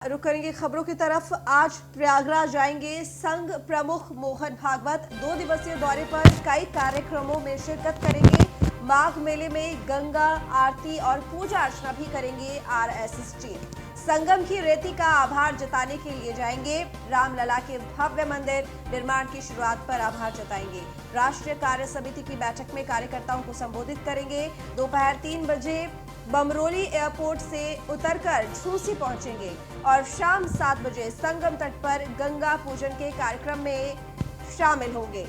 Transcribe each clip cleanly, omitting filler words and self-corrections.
रुक करेंगे खबरों की तरफ। आज प्रयागराज जाएंगे संघ प्रमुख मोहन भागवत। 2 दिवसीय दौरे पर कई कार्यक्रमों में शिरकत करेंगे। माघ मेले में गंगा आरती और पूजा अर्चना भी करेंगे। आरएसएस चीफ संगम की रेती का आभार जताने के लिए जाएंगे। रामलला के भव्य मंदिर निर्माण की शुरुआत पर आभार जताएंगे। राष्ट्रीय कार्य समिति की बैठक में कार्यकर्ताओं को संबोधित करेंगे। दोपहर 3 बजे बमरोली एयरपोर्ट से उतरकर झूसी पहुंचेंगे और शाम 7 बजे संगम तट पर गंगा पूजन के कार्यक्रम में शामिल होंगे।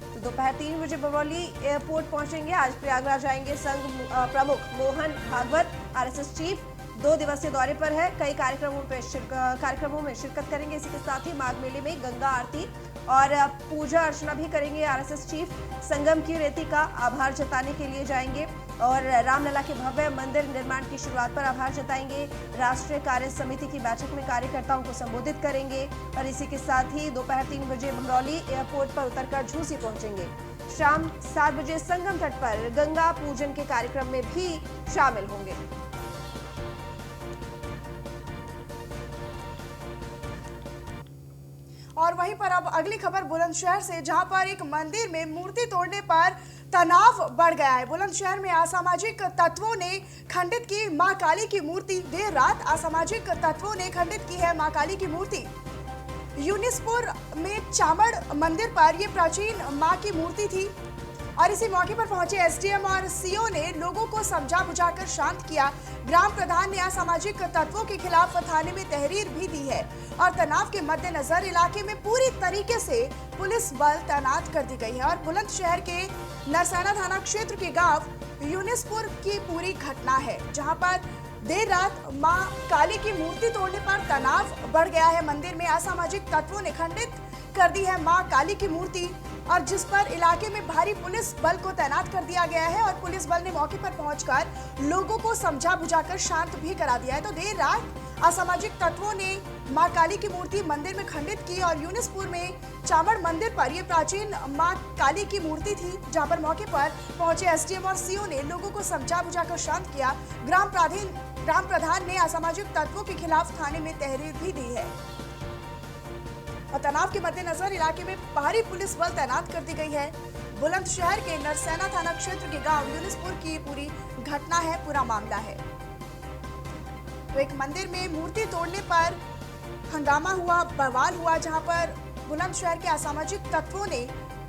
तो दोपहर 3 बजे बमरोली एयरपोर्ट पहुंचेंगे। आज प्रयागराज जाएंगे संघ प्रमुख मोहन भागवत। आरएसएस चीफ 2 दिवसीय दौरे पर है। कई कार्यक्रमों में शिरकत करेंगे। इसी के साथ ही माघ मेले में गंगा आरती और पूजा अर्चना भी करेंगे। आरएसएस चीफ संगम की रेती का आभार जताने के लिए जाएंगे और रामलला के भव्य मंदिर निर्माण की शुरुआत पर आभार जताएंगे। राष्ट्रीय कार्य समिति की बैठक में कार्यकर्ताओं को संबोधित करेंगे और इसी के साथ ही दोपहर 3 बजे बमरौली एयरपोर्ट पर उतरकर झूसी पहुंचेंगे। शाम 7 बजे संगम तट पर गंगा पूजन के कार्यक्रम में भी शामिल होंगे। और वहीं पर अब अगली खबर बुलंदशहर से, जहां पर एक मंदिर में मूर्ति तोड़ने पर तनाव बढ़ गया है। बुलंदशहर में असामाजिक तत्वों ने खंडित की मां काली की मूर्ति। देर रात असामाजिक तत्वों ने खंडित की है मां काली की मूर्ति। यूनिसपुर में चामड़ मंदिर पर यह प्राचीन मां की मूर्ति थी और इसी मौके पर पहुंचे एसडीएम और सीओ ने लोगों को समझा बुझाकर शांत किया। ग्राम प्रधान ने असामाजिक तत्वों के खिलाफ थाने में तहरीर भी दी है और तनाव के मद्देनजर इलाके में पूरी तरीके से पुलिस बल तैनात कर दी गई है। और बुलंदशहर के नरसैना थाना क्षेत्र के गांव यूनिसपुर की पूरी घटना है, जहां पर देर रात मां काली की मूर्ति तोड़ने पर तनाव बढ़ गया है। मंदिर में असामाजिक तत्वों ने खंडित कर दी है मां काली की मूर्ति और जिस पर इलाके में भारी पुलिस बल को तैनात कर दिया गया है और पुलिस बल ने मौके पर पहुंचकर लोगों को समझा बुझाकर शांत भी करा दिया है। तो देर रात असामाजिक तत्वों ने मां काली की मूर्ति मंदिर में खंडित की और यूनिसपुर में चामड़ मंदिर पर यह प्राचीन मां काली की मूर्ति थी, जहां पर मौके पर पहुंचे एसडीएम और सीओ ने लोगों को समझा बुझाकर शांत किया। ग्राम प्रधान ने असामाजिक तत्वों के खिलाफ थाने में तहरीर भी दी है और तनाव के मद्देनजर इलाके में भारी पुलिस बल तैनात कर दी गई है। बुलंदशहर के नरसैना थाना क्षेत्र के गांव यूनिसपुर की पूरी घटना है, पूरा मामला है। तो एक मंदिर में मूर्ति तोड़ने पर हंगामा हुआ, बवाल हुआ, जहां पर बुलंदशहर के असामाजिक तत्वों ने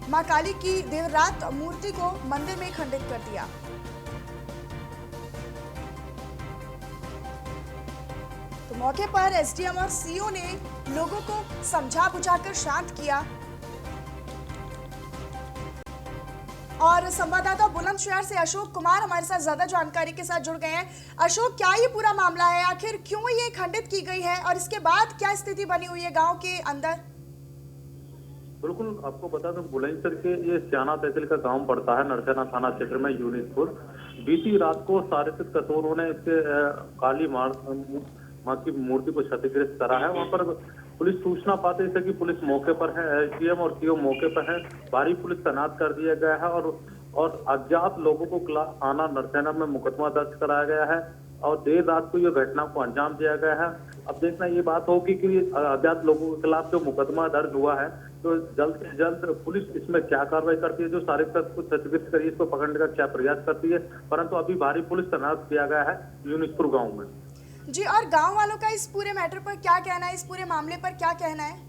मां काली की देर रात मूर्ति को मंदिर में खंडित कर दिया। तो मौके पर एसडीएम और सीओ ने लोगों को समझा बुझाकर शांत किया और संवाददाता बुलंदशहर से अशोक कुमार हमारे साथ ज्यादा जानकारी के साथ जुड़ गए हैं। अशोक, क्या ये पूरा मामला है? आखिर क्यों ये खंडित की गई है और इसके बाद क्या स्थिति बनी हुई है गांव के अंदर? बिल्कुल, आपको बता दूं बुलंदशहर के ये स्याना तहसील का गांव पड़ता है नरसैना थाना क्षेत्र में यूनिसपुर। बीती रात को शारीरिक कसूरों ने इसके काली मां की मूर्ति को क्षतिग्रस्त करा है। वहां पर पुलिस सूचना पाते ही कि पुलिस मौके पर है, एसडीएम और सीओ मौके पर है, भारी पुलिस तैनात कर दिया गया है और अज्ञात लोगों को थाना नरसैना में मुकदमा दर्ज कराया गया है और देर रात को यह घटना को अंजाम दिया गया है। अब देखना ये बात होगी कि अज्ञात लोगों के खिलाफ जो मुकदमा दर्ज हुआ है तो जल्द से जल्द पुलिस इसमें क्या कार्रवाई करती है, जो शारीरिक तत्व को क्षतिग्रस्त करी इसको पकड़ने का क्या प्रयास करती है। परंतु अभी भारी पुलिस तैनात किया गया है यूनिसपुर गाँव में। जी, और गांव वालों का इस पूरे मैटर पर क्या कहना है, इस पूरे मामले पर क्या कहना है?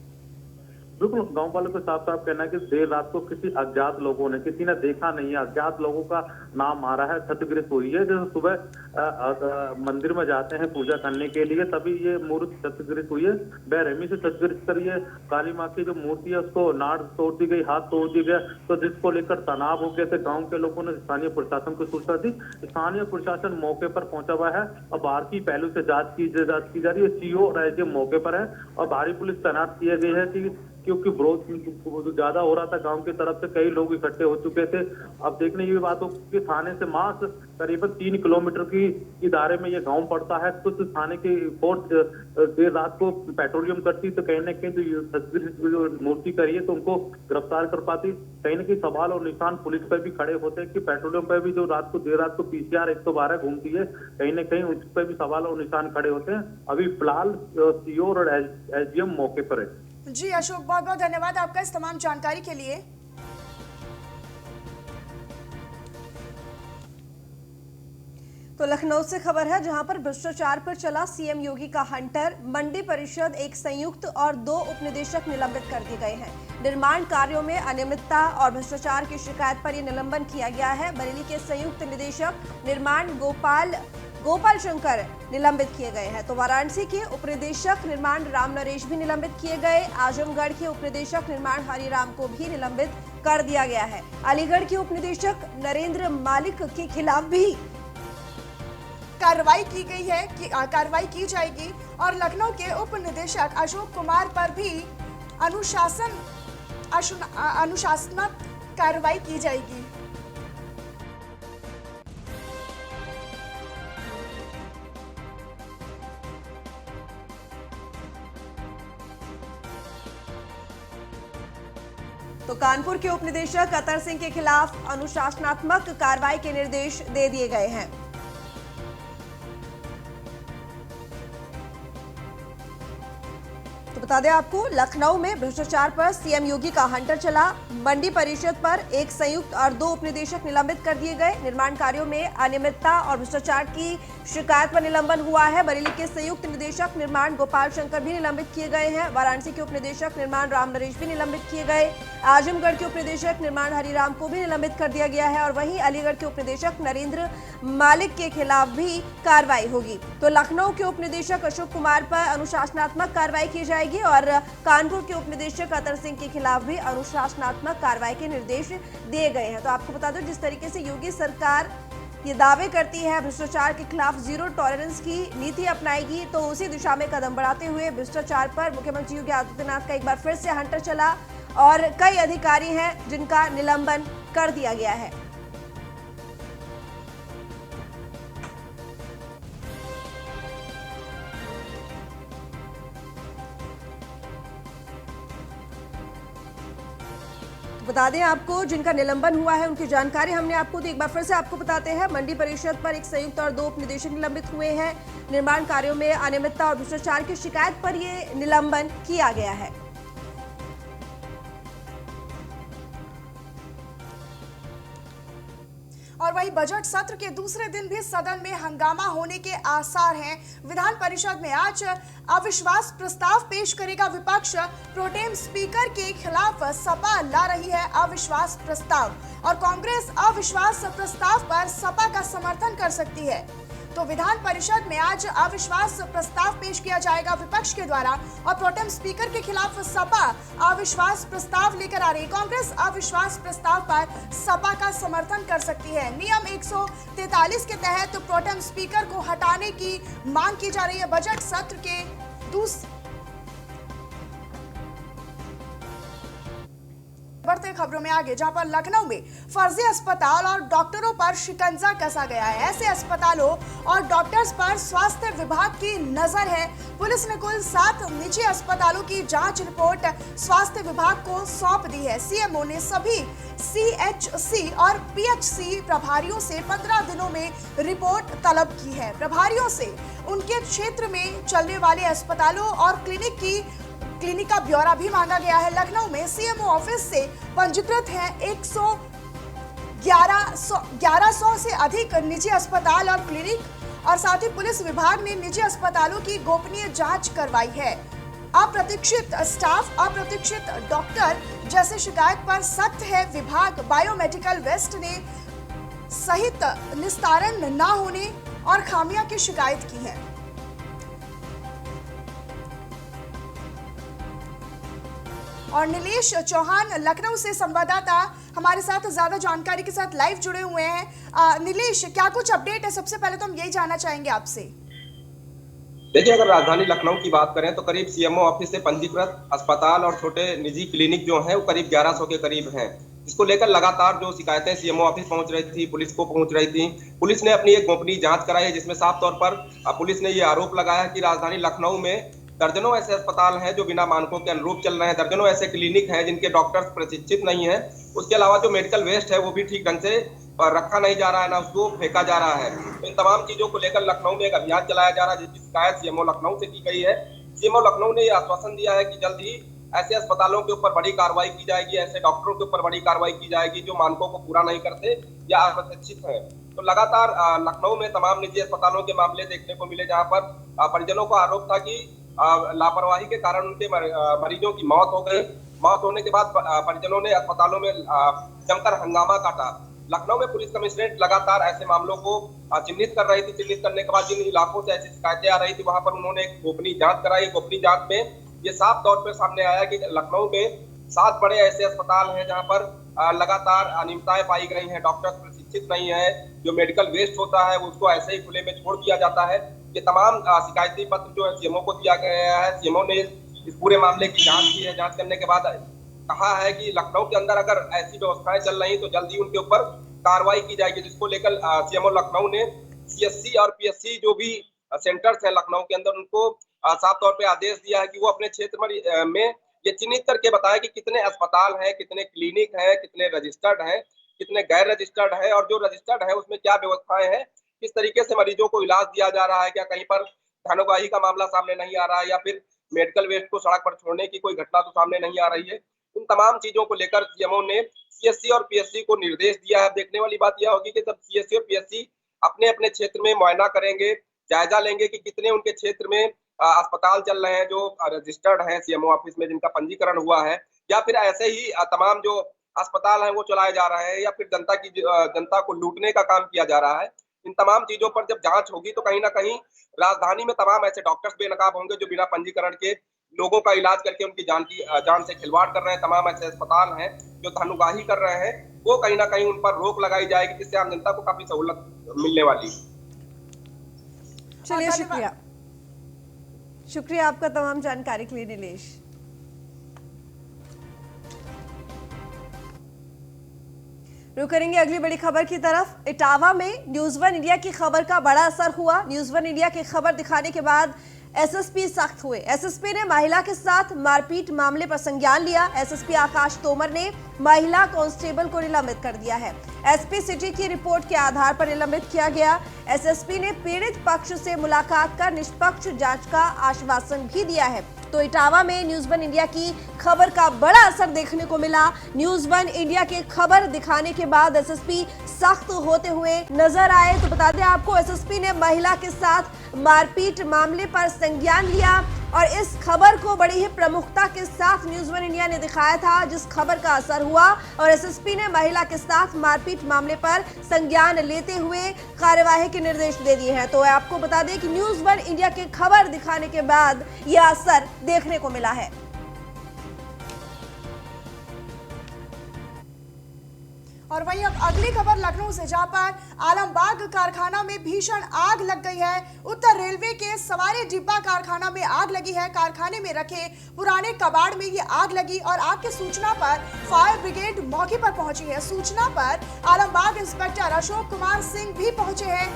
बिल्कुल, गांव वालों को साफ साफ कहना है कि देर रात को किसी अज्ञात लोगों ने, किसी ने देखा नहीं है, अज्ञात लोगों का नाम आ रहा है, क्षतिग्रस्त हुई है। जैसे सुबह मंदिर में जाते हैं पूजा करने के लिए, तभी ये मूर्ति क्षतिग्रस्त हुई है। बेरहमी से क्षतिग्रस्त करी है। काली माँ की जो मूर्ति है उसको नाड़ तोड़ दी गई, हाथ तोड़ दिया गया, तो जिसको लेकर तनाव हो गया। गाँव के लोगों ने स्थानीय प्रशासन को सूचना दी। स्थानीय प्रशासन मौके पर पहुंचा हुआ है और भारतीय पहलू से जांच की जा रही है। सीओ और एसडीएम मौके पर है और भारी पुलिस तैनात किए गए है कि क्योंकि विरोध ज्यादा हो रहा था गांव की तरफ से, कई लोग इकट्ठे हो चुके थे। अब देखने की बात हो कि थाने से मास करीबन 3 किलोमीटर की दायरे में ये गांव पड़ता है। कुछ थाने की फोर्स देर रात को पेट्रोलियम करती तो कहीं ना कहीं जो तस्वीर जो मूर्ति करी है तो उनको गिरफ्तार कर पाती। कहीं ना कहीं सवाल और निशान पुलिस पर भी खड़े होते हैं कि पेट्रोलियम पर भी जो रात को देर रात को PCR 112 घूमती है, कहीं ना कहीं उस पर भी सवाल और निशान खड़े होते हैं। अभी फिलहाल CO और SDM मौके पर है। जी अशोक, बहुत बहुत धन्यवाद आपका इस तमाम जानकारी के लिए। तो लखनऊ से खबर है, जहां पर भ्रष्टाचार पर चला CM योगी का हंटर। मंडी परिषद एक संयुक्त और 2 उपनिदेशक निलंबित कर दिए गए हैं। निर्माण कार्यों में अनियमितता और भ्रष्टाचार की शिकायत पर यह निलंबन किया गया है। बरेली के संयुक्त निदेशक निर्माण गोपाल शंकर निलंबित किए गए हैं। तो वाराणसी के उपनिदेशक निर्माण राम नरेश भी निलंबित किए गए। आजमगढ़ के उपनिदेशक निर्माण हरिराम को भी निलंबित कर दिया गया है। अलीगढ़ के उपनिदेशक नरेंद्र मालिक के खिलाफ भी कार्रवाई की गई है कि कार्रवाई की जाएगी और लखनऊ के उप निदेशक अशोक कुमार पर भी अनुशासनात्मक कार्रवाई की जाएगी। तो कानपुर के उपनिदेशक अतर सिंह के खिलाफ अनुशासनात्मक कार्रवाई के निर्देश दे दिए गए हैं। तो बता दें आपको, लखनऊ में भ्रष्टाचार पर CM योगी का हंटर चला। मंडी परिषद पर एक संयुक्त और 2 उपनिदेशक निलंबित कर दिए गए। निर्माण कार्यों में अनियमितता और भ्रष्टाचार की शिकायत पर निलंबन हुआ है। बरेली के संयुक्त निदेशक निर्माण गोपाल शंकर भी निलंबित किए गए हैं। वाराणसी के उपनिदेशक निर्माण राम नरेश भी निलंबित किए गए। आजमगढ़ के उपनिदेशक निर्माण हरिराम को भी निलंबित कर दिया गया है और वहीं अलीगढ़ के उपनिदेशक नरेंद्र मालिक के खिलाफ भी कार्रवाई होगी। तो लखनऊ के उपनिदेशक अशोक कुमार पर अनुशासनात्मक कार्रवाई की जाएगी और कानपुर के उपनिदेशक अतर सिंह के खिलाफ भी अनुशासनात्मक कार्रवाई के निर्देश दिए गए हैं। तो आपको बता दो, जिस तरीके से योगी सरकार ये दावे करती है भ्रष्टाचार के खिलाफ 0 टॉलरेंस की नीति अपनाएगी, तो उसी दिशा में कदम बढ़ाते हुए भ्रष्टाचार पर मुख्यमंत्री योगी आदित्यनाथ का एक बार फिर से हंटर चला और कई अधिकारी हैं जिनका निलंबन कर दिया गया है। बता दें आपको, जिनका निलंबन हुआ है उनकी जानकारी हमने आपको दी, एक बार फिर से आपको बताते हैं। मंडी परिषद पर एक संयुक्त और 2 उपनिदेशक निलंबित हुए हैं। निर्माण कार्यों में अनियमितता और भ्रष्टाचार की शिकायत पर यह निलंबन किया गया है। और वही बजट सत्र के दूसरे दिन भी सदन में हंगामा होने के आसार हैं। विधान परिषद में आज अविश्वास प्रस्ताव पेश करेगा विपक्ष। प्रोटेम स्पीकर के खिलाफ सपा ला रही है अविश्वास प्रस्ताव और कांग्रेस अविश्वास प्रस्ताव पर सपा का समर्थन कर सकती है। तो विधान परिषद में आज अविश्वास प्रस्ताव पेश किया जाएगा विपक्ष के द्वारा और प्रोटेम स्पीकर के खिलाफ सपा अविश्वास प्रस्ताव लेकर आ रही। कांग्रेस अविश्वास प्रस्ताव पर सपा का समर्थन कर सकती है। नियम 143 के तहत प्रोटेम स्पीकर को हटाने की मांग की जा रही है। बजट सत्र के बढ़ते खबरों में आगे, जहां पर लखनऊ में फर्जी अस्पताल और डॉक्टरों पर शिकंजा कसा गया है। ऐसे अस्पतालों और डॉक्टर्स पर स्वास्थ्य विभाग की नजर है। पुलिस ने कुल 7 निजी अस्पतालों की जांच रिपोर्ट स्वास्थ्य विभाग को सौंप दी है। CMO ने सभी CHC और PHC प्रभारियों से 15 दिनों में रिपोर्ट तलब की है। प्रभारियों से उनके क्षेत्र में चलने वाले अस्पतालों और क्लिनिक का ब्यौरा भी मांगा गया है। लखनऊ में CMO ऑफिस से पंजीकृत हैं 1100 से अधिक निजी अस्पताल और क्लिनिक और साथ ही पुलिस विभाग ने निजी अस्पतालों की गोपनीय जांच करवाई है। अप्रशिक्षित स्टाफ, अप्रशिक्षित डॉक्टर जैसे शिकायत पर सख्त है विभाग। बायोमेडिकल वेस्ट ने सहित निस्तारण न होने और खामियां की शिकायत की है। और नीलेश चौहान लखनऊ से संवाददाता हमारे साथ ज्यादा जानकारी के साथ लाइव जुड़े हुए हैं। नीलेश, क्या कुछ अपडेट है? सबसे पहले तो हम यही जानना चाहेंगे आपसे। देखिए, अगर राजधानी लखनऊ की बात करें तो करीब सीएमओ ऑफिस से पंजीकृत अस्पताल और छोटे निजी क्लिनिक जो हैं वो करीब 1100 के करीब हैं। इसको लेकर लगातार जो शिकायतें सीएमओ ऑफिस पहुंच रही थी, पुलिस को पहुंच रही थी। पुलिस ने अपनी एक गोपनीय जांच कराई है जिसमें साफ तौर पर पुलिस ने ये आरोप लगाया कि राजधानी लखनऊ में दर्जनों ऐसे अस्पताल हैं जो बिना मानकों के अनुरूप चल रहे हैं, दर्जनों ऐसे क्लिनिक हैं जिनके डॉक्टर्स प्रशिक्षित नहीं है। उसके अलावा जो मेडिकल वेस्ट है वो भी ठीक ढंग से रखा नहीं जा रहा है, ना उसको फेंका जा रहा है। तो इन तमाम चीजों को लेकर लखनऊ में एक अभियान चलाया जा रहा है जिसकी शिकायत सीएमओ लखनऊ से की गई है। सीएमओ लखनऊ ने यह आश्वासन दिया है कि जल्द ही ऐसे अस्पतालों के ऊपर बड़ी कार्रवाई की जाएगी, ऐसे डॉक्टरों के ऊपर बड़ी कार्रवाई की जाएगी जो मानकों को पूरा नहीं करते या अप्रशिक्षित हैं। तो लगातार लखनऊ में तमाम निजी अस्पतालों के मामले देखने को मिले जहां पर परिजनों का आरोप था कि लापरवाही के कारण उनके मरीजों की मौत हो गई। मौत होने के बाद परिजनों ने अस्पतालों में जमकर हंगामा काटा। लखनऊ में पुलिस कमिश्नरेट लगातार ऐसे मामलों को चिन्हित कर रही थी। चिन्हित करने के बाद जिन इलाकों से ऐसी शिकायतें आ रही थी वहां पर उन्होंने एक गोपनीय जांच कराई। गोपनीय जांच में ये साफ तौर पर सामने आया कि लखनऊ में 7 बड़े ऐसे अस्पताल हैं जहां पर लगातार अनियमितताएं पाई गई हैं, डॉक्टर्स प्रशिक्षित नहीं है, जो मेडिकल वेस्ट होता है उसको ऐसे ही खुले में छोड़ दिया जाता है। ये तमाम शिकायती पत्र जो है सीएमओ को दिया गया है। सीएमओ ने इस पूरे मामले की जांच की है। जांच करने के बाद कहा है कि लखनऊ के अंदर अगर ऐसी व्यवस्थाएं चल रही तो जल्दी उनके ऊपर कार्रवाई की जाएगी, जिसको लेकर सीएमओ लखनऊ ने सीएससी और पीएससी जो भी सेंटर्स है लखनऊ के अंदर उनको साफ तौर पे आदेश दिया है कि वो अपने क्षेत्र में ये चिन्हित करके बताए कि कितने अस्पताल हैं, कितने क्लिनिक हैं, कितने रजिस्टर्ड हैं, कितने गैर रजिस्टर्ड है, और जो रजिस्टर्ड है उसमें क्या व्यवस्थाएं हैं, किस तरीके से मरीजों को इलाज दिया जा रहा है, क्या कहीं पर धनोगाही का मामला सामने नहीं आ रहा है या फिर मेडिकल वेस्ट को सड़क पर छोड़ने की कोई घटना तो सामने नहीं आ रही है। इन तमाम चीजों को लेकर सीएमओ ने सीएससी और पीएससी को निर्देश दिया है। देखने वाली बात यह होगी कि जब सीएससी और पीएससी अपने अपने क्षेत्र में मुआयना करेंगे, जायजा लेंगे कि कितने उनके क्षेत्र में अस्पताल चल रहे हैं जो रजिस्टर्ड हैं सीएमओ ऑफिस में, जिनका पंजीकरण हुआ है, या फिर ऐसे ही तमाम जो अस्पताल हैं वो चलाए जा रहे हैं, या फिर जनता को लूटने का काम किया जा रहा है। इन तमाम चीजों पर जब जांच होगी तो कहीं ना कहीं राजधानी में तमाम ऐसे डॉक्टर्स बेनकाब होंगे जो बिना पंजीकरण के लोगों का इलाज करके उनकी जान से खिलवाड़ कर रहे हैं। तमाम ऐसे अस्पताल हैं जो धनुगाही कर रहे हैं, वो कहीं ना कहीं उन पर रोक लगाई जाएगी, जिससे आम जनता को काफी सहूलत मिलने वाली है। चलिए, शुक्रिया आपका तमाम जानकारी के लिए नीलेश। रुक करेंगे अगली बड़ी खबर की तरफ। इटावा में न्यूज़ वन इंडिया की खबर का बड़ा असर हुआ। न्यूज़ वन इंडिया की खबर दिखाने के बाद एसएसपी सख्त हुए। एसएसपी ने महिला के साथ मारपीट मामले पर संज्ञान लिया। एसएसपी आकाश तोमर ने महिला कांस्टेबल को निलंबित कर दिया है। एसपी सिटी की रिपोर्ट के आधार पर निलंबित किया गया। एसएसपी ने पीड़ित पक्ष से मुलाकात कर निष्पक्ष जांच का आश्वासन भी दिया है। तो इटावा में न्यूज़ वन इंडिया की खबर का बड़ा असर देखने को मिला। न्यूज़ वन इंडिया की खबर दिखाने के बाद एसएसपी सख्त होते हुए नजर आए। तो बता दें आपको, एसएसपी ने महिला के साथ मारपीट मामले पर संज्ञान लिया और इस खबर को बड़ी ही प्रमुखता के साथ न्यूज़ वन इंडिया ने दिखाया था, जिस खबर का असर हुआ। और एसएसपी ने महिला के साथ मारपीट मामले पर संज्ञान लेते हुए कार्यवाही के निर्देश दे दिए हैं। तो आपको बता दें कि न्यूज़ वन इंडिया की खबर दिखाने के बाद यह असर देखने को मिला है। और वहीं अब अगली खबर लखनऊ से, जहां पर आलमबाग कारखाना में भीषण आग लग गई है। उत्तर रेलवे के सवारी डिब्बा कारखाना में आग लगी है। कारखाने में रखे पुराने कबाड़ में ये आग लगी और आग की सूचना पर फायर ब्रिगेड मौके पर पहुंची है। सूचना पर आलमबाग इंस्पेक्टर अशोक कुमार सिंह भी पहुंचे हैं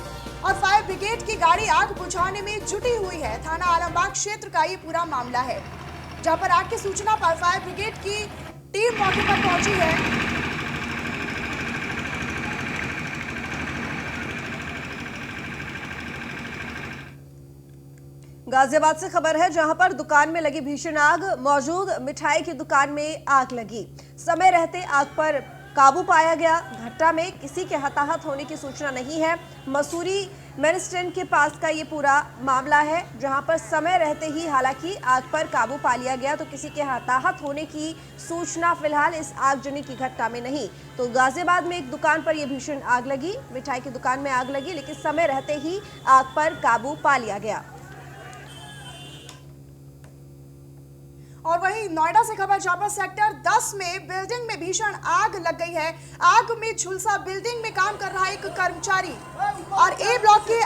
और फायर ब्रिगेड की गाड़ी आग बुझाने में जुटी हुई है। थाना आलमबाग क्षेत्र का ये पूरा मामला है, जहां पर आग की सूचना पर फायर ब्रिगेड की टीम मौके पर पहुंची है। गाजियाबाद से खबर है, जहां पर दुकान में लगी भीषण आग। मौजूद मिठाई की दुकान में आग लगी। समय रहते आग पर काबू पाया गया। घटना में किसी के हताहत होने की सूचना नहीं है। मसूरी मेन स्टैंड के पास का ये पूरा मामला है, जहां पर समय रहते ही हालांकि आग पर काबू पा लिया गया। तो किसी के हताहत होने की सूचना फिलहाल इस आगजनी की घटना में नहीं। तो गाजियाबाद में एक दुकान पर यह भीषण आग लगी, मिठाई की दुकान में आग लगी, लेकिन समय रहते ही आग पर काबू पा लिया गया। और वहीं नोएडा से खबर, जहां पर सेक्टर 10 में बिल्डिंग में भीषण आग लग गई है। आग में झुलसा बिल्डिंग में काम कर रहा एक कर्मचारी और ए ब्लॉक के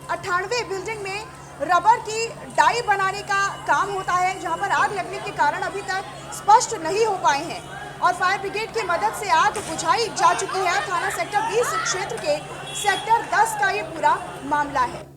98 बिल्डिंग में रबर की डाई बनाने का काम होता है, जहां पर आग लगने के कारण अभी तक स्पष्ट नहीं हो पाए हैं और फायर ब्रिगेड की मदद से आग बुझाई जा चुकी है। थाना सेक्टर 20 क्षेत्र के सेक्टर 10 का ये पूरा मामला है।